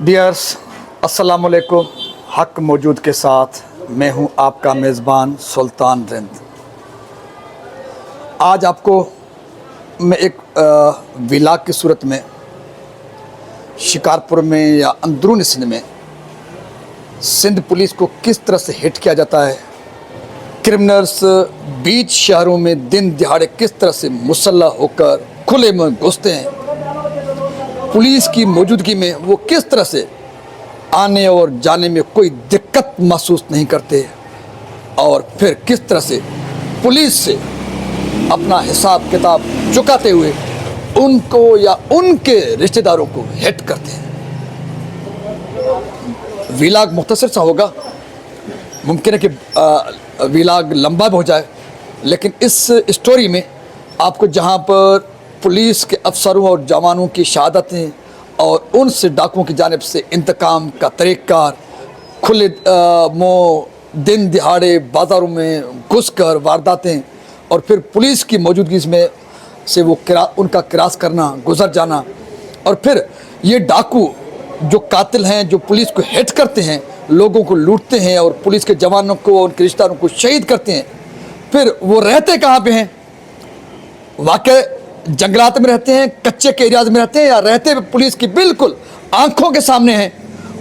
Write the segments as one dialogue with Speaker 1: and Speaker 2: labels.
Speaker 1: Dears, अस्सलाम वालेकुम। हक मौजूद के साथ मैं हूं आपका मेज़बान सुल्तान रिंद। आज आपको मैं एक विलाग की सूरत में शिकारपुर में या अंदरूनी सिंध में सिंध पुलिस को किस तरह से हिट किया जाता है, क्रिमिनल्स बीच शहरों में दिन दिहाड़े किस तरह से मुसल्लह होकर खुले में घुसते हैं, पुलिस की मौजूदगी में वो किस तरह से आने और जाने में कोई दिक्कत महसूस नहीं करते, और फिर किस तरह से पुलिस से अपना हिसाब किताब चुकाते हुए उनको या उनके रिश्तेदारों को हिट करते हैं। विलाग मुख्तसर सा होगा, मुमकिन है कि विलाग लंबा भी हो जाए, लेकिन इस स्टोरी में आपको जहाँ पर पुलिस के अफसरों और जवानों की शहादतें और उनसे डाकुओं की जानिब से इंतकाम का तरीक़ार, खुले मुँह दिन दिहाड़े बाज़ारों में घुसकर वारदातें और फिर पुलिस की मौजूदगी में से वो उनका क्रास करना, गुजर जाना, और फिर ये डाकू जो कातिल हैं, जो पुलिस को हिट करते हैं, लोगों को लूटते हैं और पुलिस के जवानों को, उनके रिश्तेदारों को शहीद करते हैं, फिर वो रहते कहाँ पे हैं? वाकई जंगलात में रहते हैं, कच्चे के एरियाज में रहते हैं, या रहते पुलिस की बिल्कुल आंखों के सामने हैं?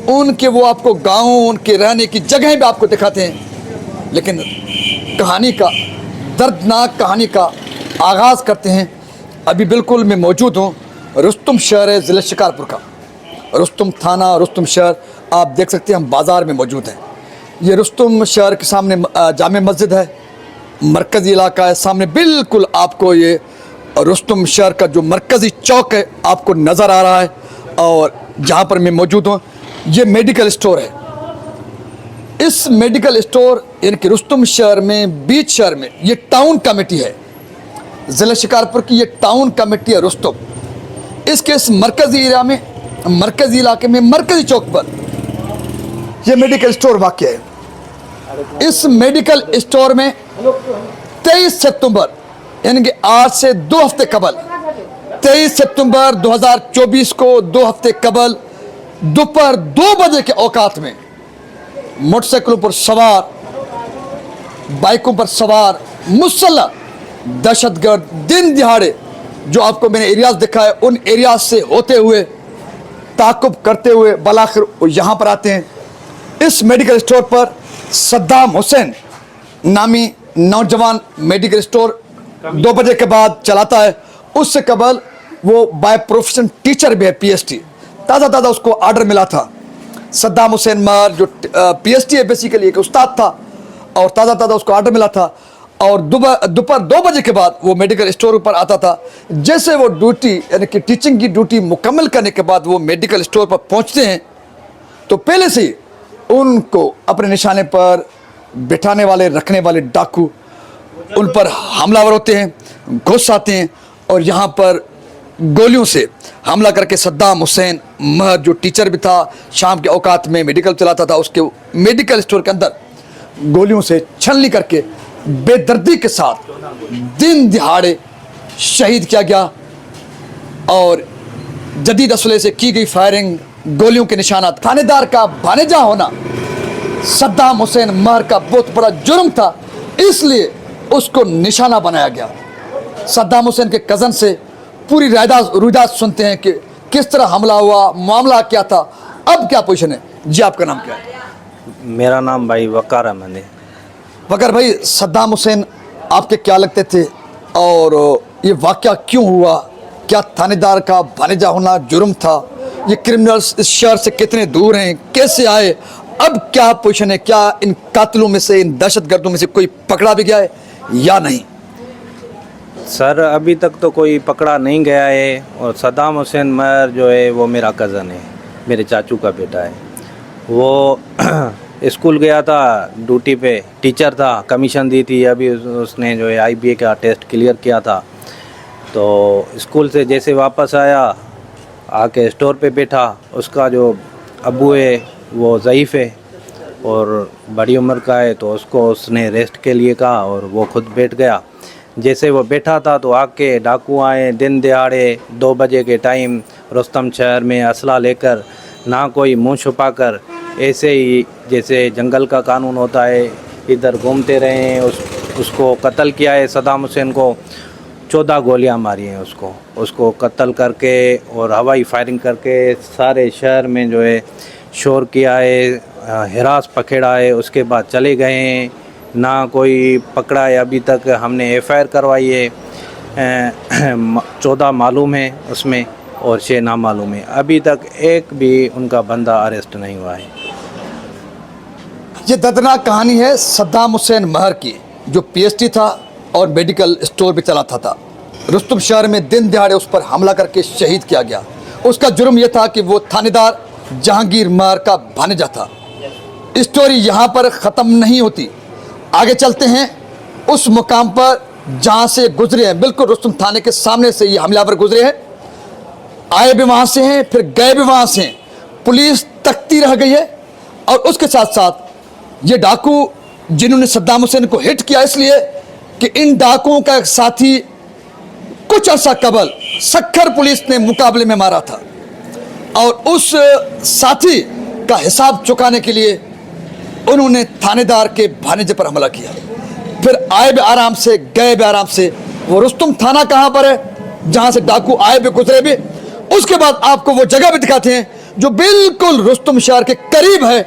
Speaker 1: उनके वो आपको गाँव, उनके रहने की जगह भी आपको दिखाते हैं। लेकिन कहानी का, दर्दनाक कहानी का आगाज़ करते हैं। अभी बिल्कुल मैं मौजूद हूँ रुस्तुम शहर है, ज़िला शिकारपुर का रुस्तुम थाना, रुस्तुम शहर। आप देख सकते हैं हम बाज़ार में मौजूद हैं। ये रुस्तुम शहर के सामने जामे मस्जिद है, मरकज़ी इलाका है। सामने बिल्कुल आपको ये रुस्तुम शहर का जो मरकज़ी चौक है आपको नज़र आ रहा है, और जहाँ पर मैं मौजूद हूँ ये मेडिकल स्टोर है। इस मेडिकल स्टोर यानी कि रुस्तुम शहर में, बीच शहर में, ये टाउन कमेटी है, ज़िला शिकारपुर की ये टाउन कमेटी है रुस्तुम। इसके इस मरकज़ी एरिया में, मरकज़ी इलाके में, मरकज़ी चौक पर ये मेडिकल स्टोर वाक़ है। इस मेडिकल स्टोर में 23 सितंबर यानी कि आज से 2 हफ्ते कबल, 23 सितंबर 2024 को 2 हफ्ते कबल दोपहर 2 बजे के औकात में मोटरसाइकिलों पर सवार, बाइकों पर सवार मुसल्लह दहशतगर्द दिन दिहाड़े, जो आपको मैंने एरियाज दिखाए, उन एरियाज से होते हुए, ताक़ुब करते हुए बलाखिर वो यहाँ पर आते हैं। इस मेडिकल स्टोर पर सद्दाम हुसैन नामी नौजवान मेडिकल स्टोर 2 बजे के बाद चलाता है। उससे कबल वो बाय प्रोफेशन टीचर भी है, PhD। ताज़ा उसको आर्डर मिला था। सद्दाम हुसैन मर जो PhD है, बेसिकली एक उस्ताद था, और ताज़ा उसको आर्डर मिला था, और दोपहर 2 बजे के बाद वो मेडिकल स्टोर पर आता था। जैसे वो ड्यूटी यानी कि टीचिंग की ड्यूटी मुकम्मल करने के बाद वो मेडिकल स्टोर पर पहुंचते हैं, तो पहले से ही उनको अपने निशाने पर बिठाने वाले, रखने वाले डाकू उन पर हमलावर होते हैं, घुस आते हैं, और यहाँ पर गोलियों से हमला करके सद्दाम हुसैन महर जो टीचर भी था, शाम के औकात में मेडिकल चलाता था, उसके मेडिकल स्टोर के अंदर गोलियों से छलनी करके बेदर्दी के साथ दिन दिहाड़े शहीद किया गया। और जदीद असले से की गई फायरिंग, गोलियों के निशानात, थानेदार का भानेजा होना सद्दाम हुसैन महर का बहुत बड़ा जुर्म था, इसलिए उसको निशाना बनाया गया। सद्दाम हुसैन के कज़न से पूरी रुदात सुनते हैं कि किस तरह हमला हुआ, मामला क्या था, अब क्या पोजीशन है। जी, आपका नाम क्या है?
Speaker 2: मेरा नाम भाई वकार अहमद है।
Speaker 1: वकार भाई, सद्दाम हुसैन आपके क्या लगते थे, और ये वाक़या क्यों हुआ? क्या थानेदार का भानेजा होना जुर्म था? ये क्रिमिनल्स इस शहर से कितने दूर हैं, कैसे आए, अब क्या पोजीशन है? क्या इन कातिलों में से, इन दहशतगर्दों में से कोई पकड़ा भी गया है या नहीं?
Speaker 2: सर, अभी तक तो कोई पकड़ा नहीं गया है, और सद्दाम हुसैन महर जो है वो मेरा कज़न है, मेरे चाचू का बेटा है। वो स्कूल गया था, ड्यूटी पे टीचर था, कमीशन दी थी, अभी उसने जो है IBA का टेस्ट क्लियर किया था। तो स्कूल से जैसे वापस आया, आके स्टोर पे बैठा, उसका जो अब्बू है वो ज़ईफ़ है और बड़ी उम्र का है, तो उसको उसने रेस्ट के लिए कहा और वो खुद बैठ गया। जैसे वो बैठा था तो आके डाकू आए दिन दिहाड़े 2 बजे के टाइम रुस्तम शहर में असला लेकर ना कोई मुंह छुपा कर ऐसे ही जैसे जंगल का कानून होता है इधर घूमते रहे हैं। उसको कत्ल किया है सद्दाम हुसैन को, 14 गोलियां मारी हैं उसको कत्ल करके और हवाई फायरिंग करके सारे शहर में जो है शोर किया है, हिरास पकड़ा है, उसके बाद चले गए हैं। ना कोई पकड़ा है अभी तक, हमने FIR करवाई है, 14 मालूम है उसमें और 6 नामालूम है। अभी तक एक भी उनका बंदा अरेस्ट नहीं हुआ है।
Speaker 1: ये दर्दनाक कहानी है सद्दाम हुसैन महर की, जो PhD था और मेडिकल स्टोर भी चलाता था। रुस्तम शहर में दिन दिहाड़े उस पर हमला करके शहीद किया गया। उसका जुर्म यह था कि वो थानेदार जहांगीर महर का भांजा था। स्टोरी यहाँ पर ख़त्म नहीं होती, आगे चलते हैं उस मुकाम पर जहाँ से गुजरे हैं। बिल्कुल रुस्तम थाने के सामने से ये हमलावर गुजरे हैं, आए भी वहाँ से हैं, फिर गए भी वहाँ से हैं। पुलिस तकती रह गई है और उसके साथ साथ ये डाकू जिन्होंने सद्दाम हुसैन को हिट किया, इसलिए कि इन डाकुओं का एक साथी कुछ अर्सा कबल सक्खर पुलिस ने मुकाबले में मारा था और उस साथी का हिसाब चुकाने के लिए उन्होंने थानेदार के भांजे पर हमला किया। फिर आए भी आराम से, गए भी आराम से। वो रुस्तम थाना कहाँ पर है जहाँ से डाकू आए भी गुजरे भी। उसके बाद आपको वो जगह भी दिखाते हैं जो बिल्कुल रुस्तम शहर के करीब है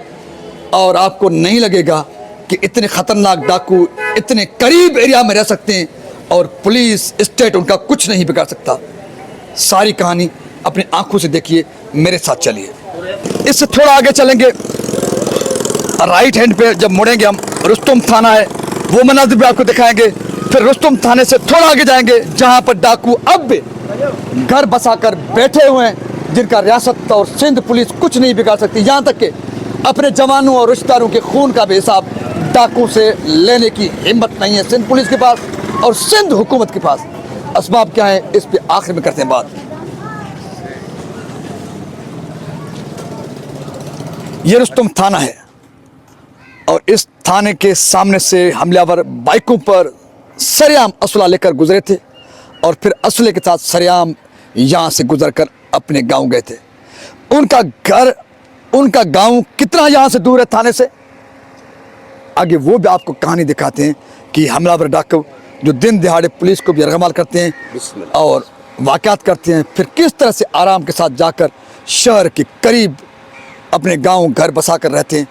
Speaker 1: और आपको नहीं लगेगा कि इतने खतरनाक डाकू इतने करीब एरिया में रह सकते हैं और पुलिस स्टेट उनका कुछ नहीं बिगाड़ सकता। सारी कहानी अपनी आंखों से देखिए, मेरे साथ चलिए। इससे थोड़ा आगे चलेंगे, राइट हैंड पे जब मुड़ेंगे हम, रुस्तम थाना है, वो मनाजिर भी आपको दिखाएंगे। फिर रुस्तम थाने से थोड़ा आगे जाएंगे जहां पर डाकू अब भी घर बसाकर बैठे हुए हैं, जिनका रियासत और सिंध पुलिस कुछ नहीं बिगाड़ सकती। यहाँ तक कि अपने जवानों और रिश्तेदारों के खून का भी हिसाब डाकू से लेने की हिम्मत नहीं है सिंध पुलिस के पास और सिंध हुकूमत के पास। असबाब क्या है इस पे आखिर में करते हैं बात। ये रुस्तम थाना है और इस थाने के सामने से हमलावर बाइकों पर सरेआम असला लेकर गुजरे थे और फिर असले के साथ सरेआम यहाँ से गुजरकर अपने गांव गए थे। उनका गांव कितना यहाँ से दूर है थाने से, आगे वो भी आपको कहानी दिखाते हैं कि हमलावर डाकू जो दिन दिहाड़े पुलिस को भी यरगमाल करते हैं और वाक़यात करते हैं, फिर किस तरह से आराम के साथ जाकर शहर के करीब अपने गांव घर बसा कर रहते हैं।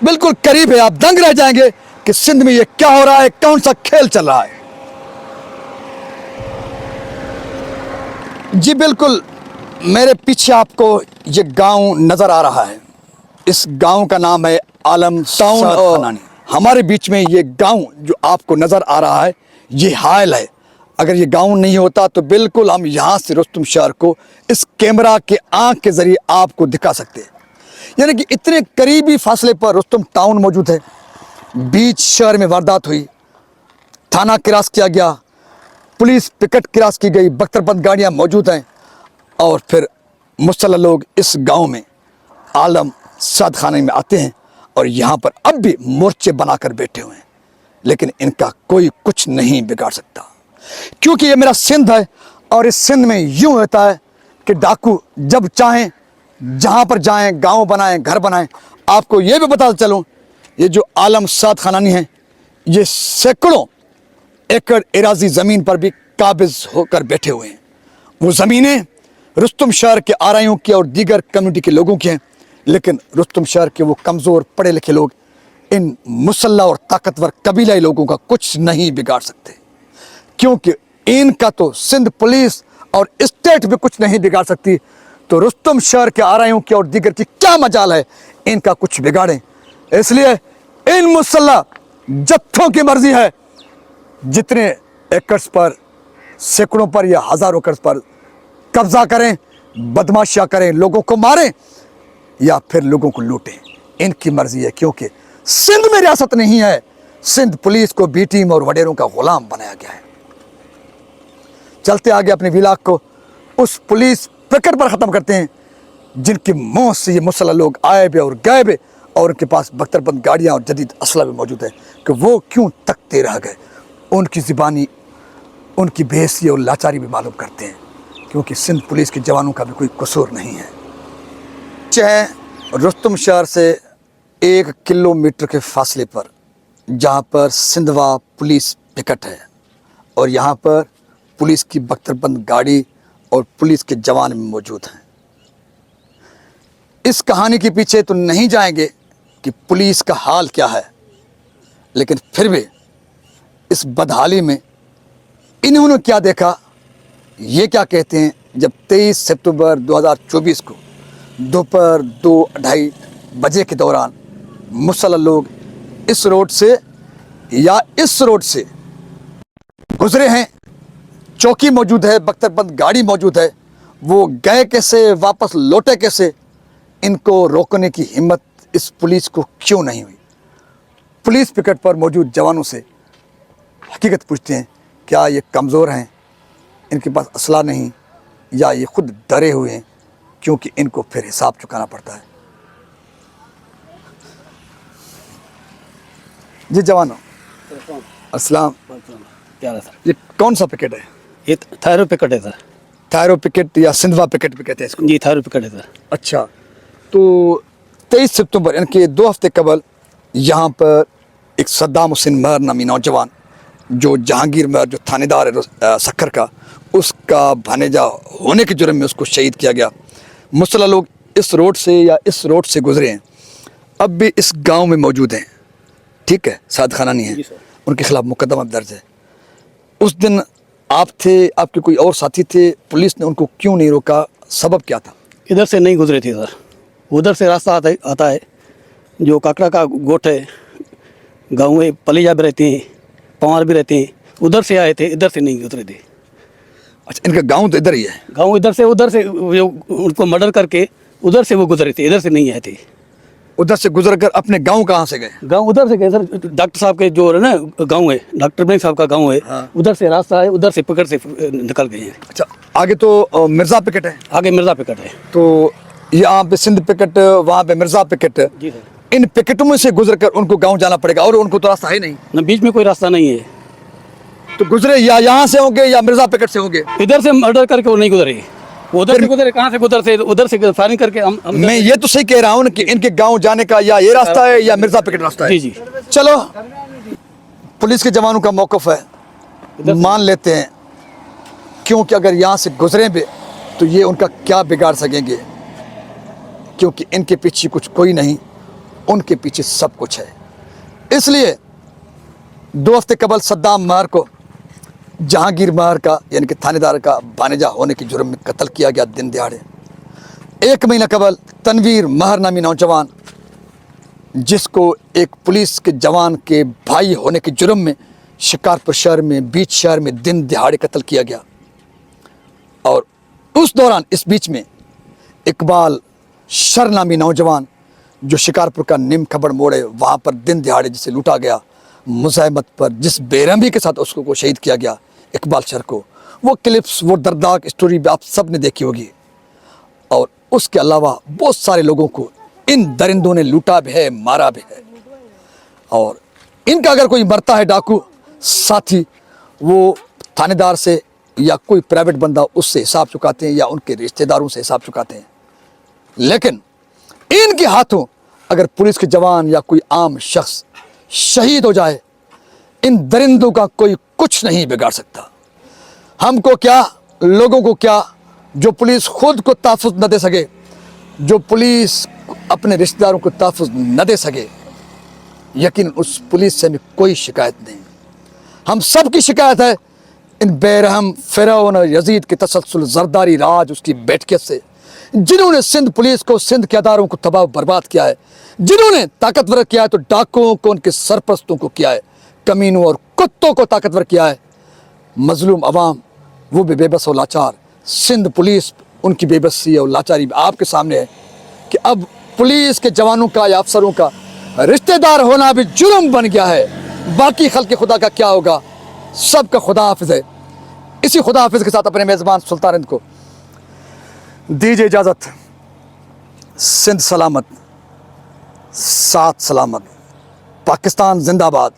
Speaker 1: बिल्कुल करीब है, आप दंग रह जाएंगे कि सिंध में ये क्या हो रहा है, कौन सा खेल चल रहा है। जी बिल्कुल, मेरे पीछे आपको ये गांव नज़र आ रहा है। इस गांव का नाम है आलम टाउन और हमारे बीच में ये गांव जो आपको नज़र आ रहा है ये हायल है। अगर ये गांव नहीं होता तो बिल्कुल हम यहाँ से रुस्तम शहर को इस कैमरा के आँख के ज़रिए आपको दिखा सकते हैं। यानी कि इतने करीबी फासले पर रुस्तम टाउन मौजूद है। बीच शहर में वारदात हुई, थाना क्रॉस किया गया, पुलिस पिकेट क्रॉस की गई, बख्तरबंद गाड़ियाँ मौजूद हैं और फिर मुसल्लह लोग इस गांव में आलम साद खाने में आते हैं और यहाँ पर अब भी मोर्चे बनाकर बैठे हुए हैं, लेकिन इनका कोई कुछ नहीं बिगाड़ सकता क्योंकि ये मेरा सिंध है और इस सिंध में यूँ होता है कि डाकू जब चाहें जहाँ पर जाएं, गांव बनाएं, घर बनाएं। आपको ये भी बता चलूँ, ये जो आलम साद खानानी है ये सैकड़ों एकड़ एराजी ज़मीन पर भी काबिज होकर बैठे हुए हैं। वो ज़मीनें रुस्तम शहर के आरआईओं की और दीगर कम्युनिटी के लोगों की हैं, लेकिन रुस्तम शहर के वो कमज़ोर पढ़े लिखे लोग इन मुसल्ला और ताकतवर कबीलाई लोगों का कुछ नहीं बिगाड़ सकते क्योंकि इनका तो सिंध पुलिस और स्टेट भी कुछ नहीं बिगाड़ सकती। तो रुस्तम शहर के आरआईओं की और दीगर की क्या मजाल है इनका कुछ बिगाड़ें। इसलिए इन मुसल्ला जत्थों की मर्जी है जितने एकर्स पर, सैकड़ों पर या हज़ारों एकर्स पर कब्जा करें, बदमाशियाँ करें, लोगों को मारें या फिर लोगों को लूटें, इनकी मर्जी है क्योंकि सिंध में रियासत नहीं है। सिंध पुलिस को बी टीम और वडेरों का गुलाम बनाया गया है। चलते आगे अपने विलाग को उस पुलिस पिकेट पर ख़त्म करते हैं जिनकी मौत से ये मुसल्लह लोग आए भी और गए भी और उनके पास बख्तरबंद गाड़ियाँ और जदीद असला भी मौजूद है कि वो क्यों तकते रह गए। उनकी ज़बानी, उनकी बेहसी और लाचारी भी मालूम करते हैं क्योंकि सिंध पुलिस के जवानों का भी कोई कसूर नहीं है। बच्चे हैं रुस्तम शहर से 1 किलोमीटर के फासले पर, जहाँ पर सिंधवा पुलिस पिकेट है और यहाँ पर पुलिस की बख्तरबंद गाड़ी और पुलिस के जवान मौजूद हैं। इस कहानी के पीछे तो नहीं जाएंगे कि पुलिस का हाल क्या है, लेकिन फिर भी इस बदहाली में इन्होंने क्या देखा, ये क्या कहते हैं। जब 23 सितंबर 2024 को दोपहर 2-2:30 बजे के दौरान मुसल्लल लोग इस रोड से या इस रोड से गुजरे हैं, चौकी मौजूद है, बख्तरबंद गाड़ी मौजूद है, वो गए कैसे, वापस लौटे कैसे, इनको रोकने की हिम्मत इस पुलिस को क्यों नहीं हुई। पुलिस पिकेट पर मौजूद जवानों से हकीकत पूछते हैं, क्या ये कमज़ोर हैं, इनके पास असला नहीं, या ये खुद डरे हुए हैं क्योंकि इनको फिर हिसाब चुकाना पड़ता है। जी जवानों, अस्सलाम।
Speaker 3: क्या है सर?
Speaker 1: ये कौन सा पिकेट है?
Speaker 3: ये थायरो पिकेट है सर।
Speaker 1: थायरो पिकेट या सिंधवा पिकेट भी कहते हैं इसको।
Speaker 3: जी थायरो पिकेट है सर।
Speaker 1: अच्छा, तो 23 सितंबर यानी कि 2 हफ्ते कबल यहाँ पर एक सद्दाम हुसैन महर नामी नौजवान, जो जहांगीर महर जो थानेदार है सक्खर का, उसका भानेजा होने के जुर्म में उसको शहीद किया गया। मुसल्लल लोग इस रोड से या इस रोड से गुजरे हैं, अब भी इस गांव में मौजूद हैं, ठीक है, साद खानानी है, उनके खिलाफ मुकदमा दर्ज है। उस दिन आप थे, आपके कोई और साथी थे, पुलिस ने उनको क्यों नहीं रोका, सबब क्या था?
Speaker 3: इधर से नहीं गुजरे थे सर, उधर से रास्ता आता है जो काकड़ा का गोट है, गाँव में पलीजा भी रहते हैं, पवार भी रहते हैं, उधर से आए थे, इधर से नहीं गुजरे थे।
Speaker 1: अच्छा, इनका गांव तो इधर ही है?
Speaker 3: गाँव इधर से उनको मर्डर करके उधर से वो गुजरे थे, इधर से नहीं आए थे।
Speaker 1: उधर से गुजर कर अपने गांव कहाँ से गए?
Speaker 3: गाँव उधर से गए सर, डॉक्टर साहब के जो है ना गाँव है, डॉक्टर बैंक साहब का गाँव है,
Speaker 1: हाँ।
Speaker 3: उधर से रास्ता है, उधर से पिकेट से निकल गए हैं।
Speaker 1: अच्छा, आगे तो मिर्ज़ा पिकेट है,
Speaker 3: आगे मिर्ज़ा पिकेट है।
Speaker 1: तो यहाँ पे सिंध पिकेट, वहाँ पे मिर्ज़ा पिकेट,
Speaker 3: जी सर।
Speaker 1: इन पिकेटों में से गुजर कर उनको गांव जाना पड़ेगा और उनको तो रास्ता है नहीं,
Speaker 3: न बीच में कोई रास्ता नहीं है,
Speaker 1: तो गुजरे या यहाँ से होंगे या मिर्ज़ा पिकेट से होंगे।
Speaker 3: इधर से मर्डर करके वो नहीं गुजरे, वो उधर से गुजरे, कहाँ से उधर से फायरिंग करके हम
Speaker 1: मैं ये तो सही कह रहा हूँ कि इनके गांव जाने का या ये रास्ता है या मिर्ज़ा पिकेट रास्ता है।
Speaker 3: जी जी।
Speaker 1: चलो, पुलिस के जवानों का मौक़िफ़ है, मान लेते हैं, क्योंकि अगर यहाँ से गुजरे भी तो ये उनका क्या बिगाड़ सकेंगे, क्योंकि इनके पीछे कुछ कोई नहीं, उनके पीछे सब कुछ है। इसलिए 2 हफ्ते कबल सद्दाम महर को जहांगीर महर का यानी कि थानेदार का भानेजा होने के जुर्म में कत्ल किया गया दिन दिहाड़े। 1 महीना कबल तनवीर महर नामी नौजवान, जिसको एक पुलिस के जवान के भाई होने के जुर्म में शिकारपुर शहर में, बीच शहर में दिन दिहाड़े कत्ल किया गया। और उस दौरान इस बीच में इकबाल शर नामी नौजवान, जो शिकारपुर का निम खबड़ मोड़ है, वहाँ पर दिन दिहाड़े जिसे लूटा गया, मुज़ाहमत पर जिस बेरहमी के साथ उसको शहीद किया गया, इकबाल शर को, वो क्लिप्स, वो दर्दनाक स्टोरी भी आप सब ने देखी होगी। और उसके अलावा बहुत सारे लोगों को इन दरिंदों ने लूटा भी है, मारा भी है। और इनका अगर कोई मरता है डाकू साथी, वो थानेदार से या कोई प्राइवेट बंदा उससे हिसाब चुकाते हैं या उनके रिश्तेदारों से हिसाब चुकाते हैं। लेकिन इनके हाथों अगर पुलिस के जवान या कोई आम शख्स शहीद हो जाए, इन दरिंदों का कोई कुछ नहीं बिगाड़ सकता। हमको क्या, लोगों को क्या, जो पुलिस खुद को तहफ़्फ़ुज़ न दे सके, जो पुलिस अपने रिश्तेदारों को तहफ़्फ़ुज़ न दे सके, यकीन उस पुलिस से हमें कोई शिकायत नहीं। हम सब की शिकायत है इन बेरहम फ़िरौन और यज़ीद के तसलसल ज़रदारी राज, उसकी बैठकियत से, जिन्होंने सिंध पुलिस को, सिंध के अदारों को तबाह बर्बाद किया है, जिन्होंने ताकतवर किया है तो डाकुओं को, उनके सरपरस्तों को किया है, कमीनों और कुत्तों को ताकतवर किया है। मजलूम अवाम वो भी बेबस और लाचार, सिंध पुलिस उनकी बेबसी और लाचारी आपके सामने है कि अब पुलिस के जवानों का या अफसरों का रिश्तेदार होना भी जुर्म बन गया है। बाकी खल्क़ खुदा का क्या होगा, सबका खुदा हाफिज़ है। इसी खुदा हाफिज़ के साथ अपने मेज़बान सुल्तान हिंद को दीजिए इजाज़त। सिंध सलामत, साथ सलामत, पाकिस्तान जिंदाबाद।